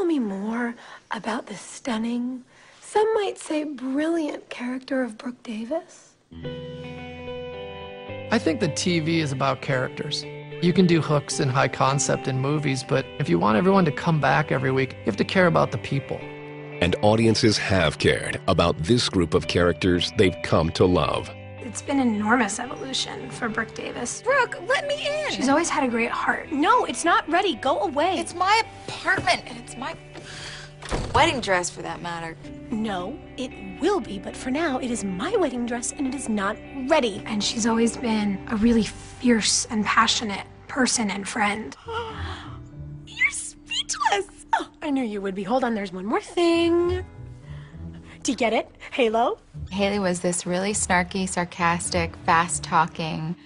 me more about the stunning, some might say brilliant character of Brooke Davis? I think that TV is about characters. You can do hooks and high concept in movies, but if you want everyone to come back every week, you have to care about the people. And audiences have cared about this group of characters they've come to love. It's been an enormous evolution for Brooke Davis. Brooke, let me in. She's always had a great heart. No, it's not ready. Go away. It's my apartment, and it's my wedding dress, for that matter. No, it will be, but for now, it is my wedding dress, and it is not ready. And she's always been a really fierce and passionate person and friend. You're speechless. Oh, I knew you would be. Hold on, there's one more thing. Do you get it? Halo? Haley was this really snarky, sarcastic, fast-talking,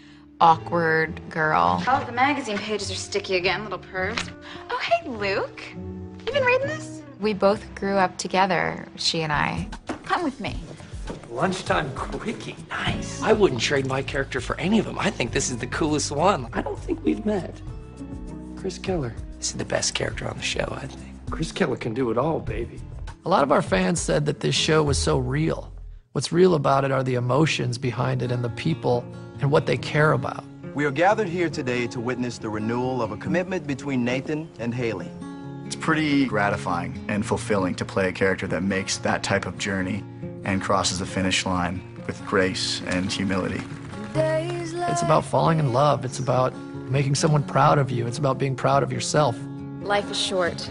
awkward girl. Oh, the magazine pages are sticky again, little pervs. Oh, hey, Luke. You been reading this? We both grew up together, she and I. Come with me. Lunchtime quickie, nice. I wouldn't trade my character for any of them. I think this is the coolest one. I don't think we've met. Chris Keller. This is the best character on the show, I think. Chris Keller can do it all, baby. A lot of our fans said that this show was so real. What's real about it are the emotions behind it and the people and what they care about. We are gathered here today to witness the renewal of a commitment between Nathan and Haley. It's pretty gratifying and fulfilling to play a character that makes that type of journey and crosses the finish line with grace and humility. It's about falling in love. It's about making someone proud of you. It's about being proud of yourself. Life is short,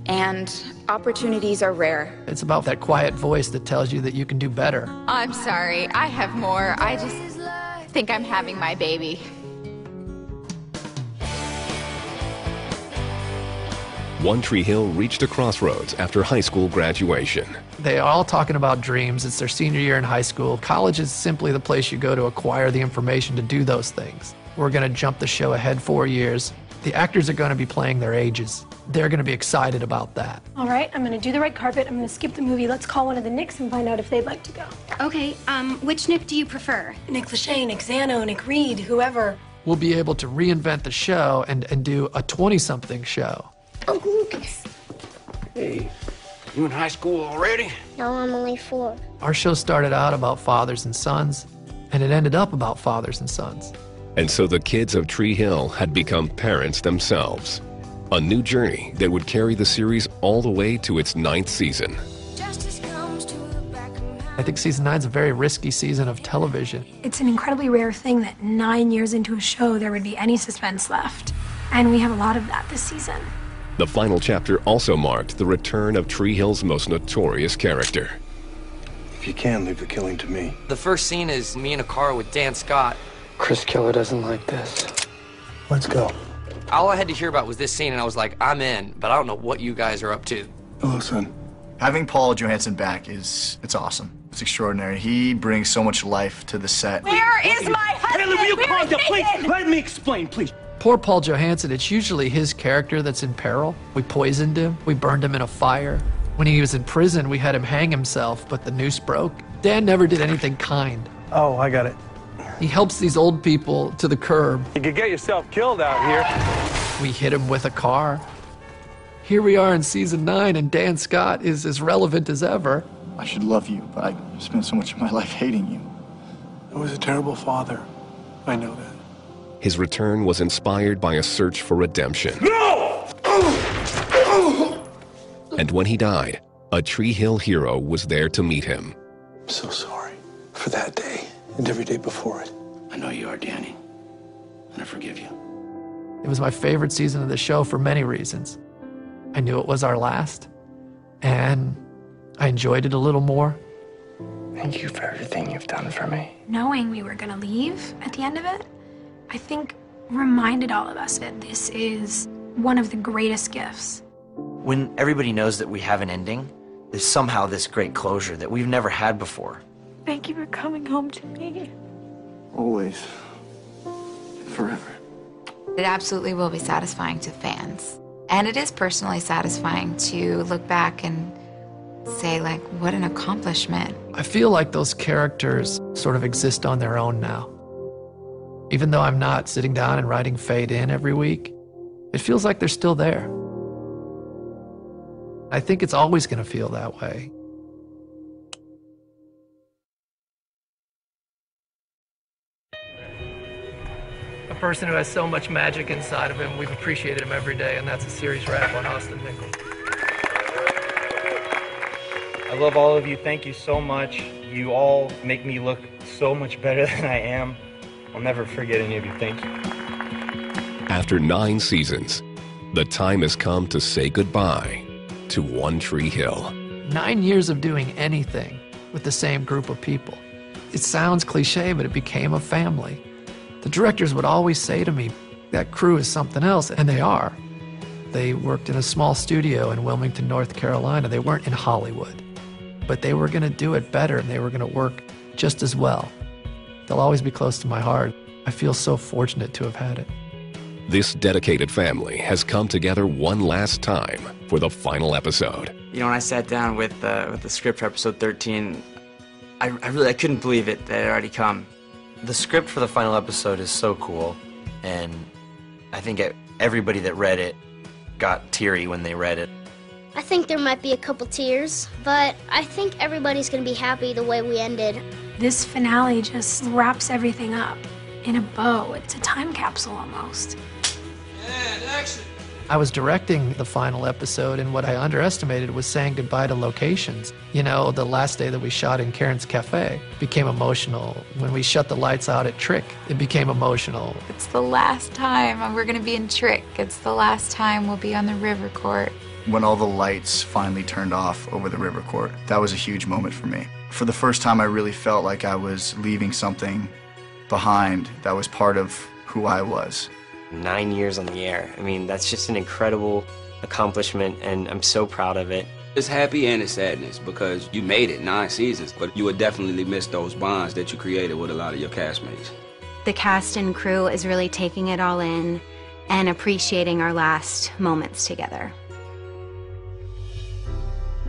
and opportunities are rare. It's about that quiet voice that tells you that you can do better. I'm sorry, I have more. I just think I'm having my baby. One Tree Hill reached a crossroads after high school graduation. They are all talking about dreams. It's their senior year in high school. College is simply the place you go to acquire the information to do those things. We're going to jump the show ahead 4 years. The actors are going to be playing their ages. They're going to be excited about that. All right, I'm gonna do the red carpet. I'm gonna skip the movie. Let's call one of the Nicks and find out if they'd like to go. Okay, which Nick do you prefer? Nick Lachey, Nick Zano, Nick Reed, whoever. We'll be able to reinvent the show and do a 20-something show. Uncle Lucas. Hey, you in high school already? No, I'm only 4. Our show started out about fathers and sons, and it ended up about fathers and sons. And so the kids of Tree Hill had become parents themselves. A new journey that would carry the series all the way to its 9th season. I think season 9 is a very risky season of television. It's an incredibly rare thing that 9 years into a show there would be any suspense left. And we have a lot of that this season. The final chapter also marked the return of Tree Hill's most notorious character. If you can, leave the killing to me. The first scene is me in a car with Dan Scott. Chris Keller doesn't like this. Let's go. All I had to hear about was this scene, and I was like, I'm in, but I don't know what you guys are up to. Hello, son. Having Paul Johansson back it's awesome. It's extraordinary. He brings so much life to the set. Where is my husband? Haley, will you calm down, please? Let me explain, please. Poor Paul Johansson, it's usually his character that's in peril. We poisoned him, we burned him in a fire. When he was in prison, we had him hang himself, but the noose broke. Dan never did anything kind. Oh, I got it. He helps these old people to the curb. You could get yourself killed out here. We hit him with a car. Here we are in season 9, and Dan Scott is as relevant as ever. I should love you, but I spent so much of my life hating you. I was a terrible father. I know that. His return was inspired by a search for redemption. No! And when he died, a Tree Hill hero was there to meet him. I'm so sorry for that day and every day before it. I know you are, Danny, and I forgive you. It was my favorite season of the show for many reasons. I knew it was our last, and I enjoyed it a little more. Thank you for everything you've done for me. Knowing we were gonna leave at the end of it, I think reminded all of us that this is one of the greatest gifts. When everybody knows that we have an ending, there's somehow this great closure that we've never had before. Thank you for coming home to me. Always. Forever. It absolutely will be satisfying to fans. And it is personally satisfying to look back and say, like, what an accomplishment. I feel like those characters sort of exist on their own now. Even though I'm not sitting down and writing Fade In every week, it feels like they're still there. I think it's always going to feel that way. A person who has so much magic inside of him, we've appreciated him every day, and that's a series wrap on Austin Nichols. I love all of you. Thank you so much. You all make me look so much better than I am. I'll never forget any of you. Thank you. After 9 seasons, the time has come to say goodbye to One Tree Hill. 9 years of doing anything with the same group of people. It sounds cliche, but it became a family. The directors would always say to me, that crew is something else, and they are. They worked in a small studio in Wilmington, North Carolina. They weren't in Hollywood, but they were going to do it better, and they were going to work just as well. They'll always be close to my heart. I feel so fortunate to have had it. This dedicated family has come together one last time for the final episode. You know, when I sat down with the script for episode 13, I couldn't believe it that it had already come. The script for the final episode is so cool, and I think everybody that read it got teary when they read it. I think there might be a couple tears, but I think everybody's gonna be happy the way we ended. This finale just wraps everything up in a bow. It's a time capsule almost. And action! I was directing the final episode, and what I underestimated was saying goodbye to locations. You know, the last day that we shot in Karen's Cafe became emotional. When we shut the lights out at Trick, it became emotional. It's the last time we're gonna be in Trick. It's the last time we'll be on the river court. When all the lights finally turned off over the river court, that was a huge moment for me. For the first time, I really felt like I was leaving something behind that was part of who I was. 9 years on the air. I mean, that's just an incredible accomplishment, and I'm so proud of it. It's happy and it's sadness because you made it 9 seasons, but you would definitely miss those bonds that you created with a lot of your castmates. The cast and crew is really taking it all in and appreciating our last moments together.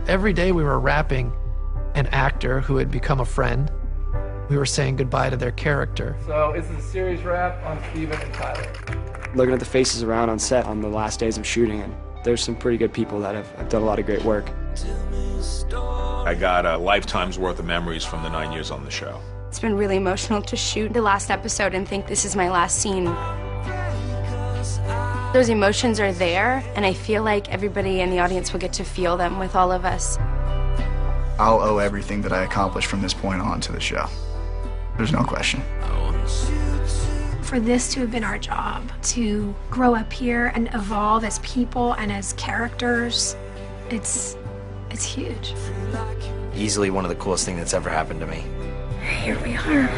Every day we were wrapping an actor who had become a friend. We were saying goodbye to their character. So this is a series wrap on Steven and Tyler. Looking at the faces around on set on the last days of shooting, and there's some pretty good people that have done a lot of great work. I got a lifetime's worth of memories from the 9 years on the show. It's been really emotional to shoot the last episode and think this is my last scene. Those emotions are there, and I feel like everybody in the audience will get to feel them with all of us. I'll owe everything that I accomplished from this point on to the show. There's no question. For this to have been our job, to grow up here and evolve as people and as characters, it's huge. Easily one of the coolest things that's ever happened to me. Here we are,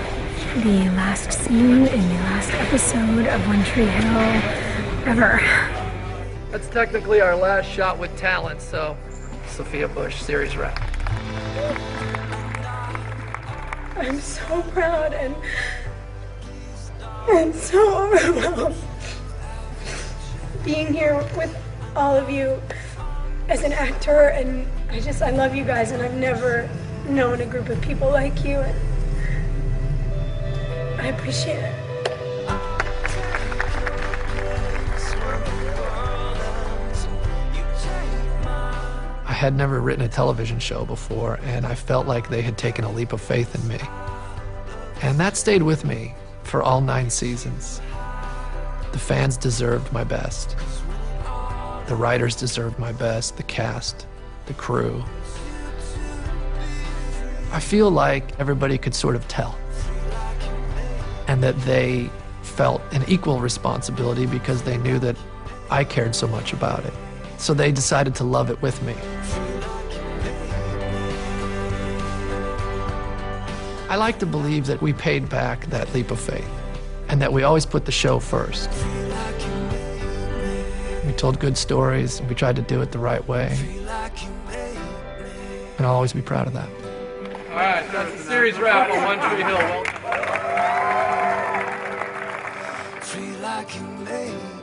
the last scene in the last episode of One Tree Hill ever. That's technically our last shot with talent, so Sophia Bush, series wrap. I'm so proud and so overwhelmed being here with all of you as an actor, and I love you guys, and I've never known a group of people like you, and I appreciate it. I had never written a television show before, and I felt like they had taken a leap of faith in me. And that stayed with me for all 9 seasons. The fans deserved my best. The writers deserved my best, the cast, the crew. I feel like everybody could sort of tell, and that they felt an equal responsibility because they knew that I cared so much about it. So they decided to love it with me. I like to believe that we paid back that leap of faith, and that we always put the show first. We told good stories, and we tried to do it the right way. And I'll always be proud of that. All right, that's the series wrap on One Tree Hill. Feel like you made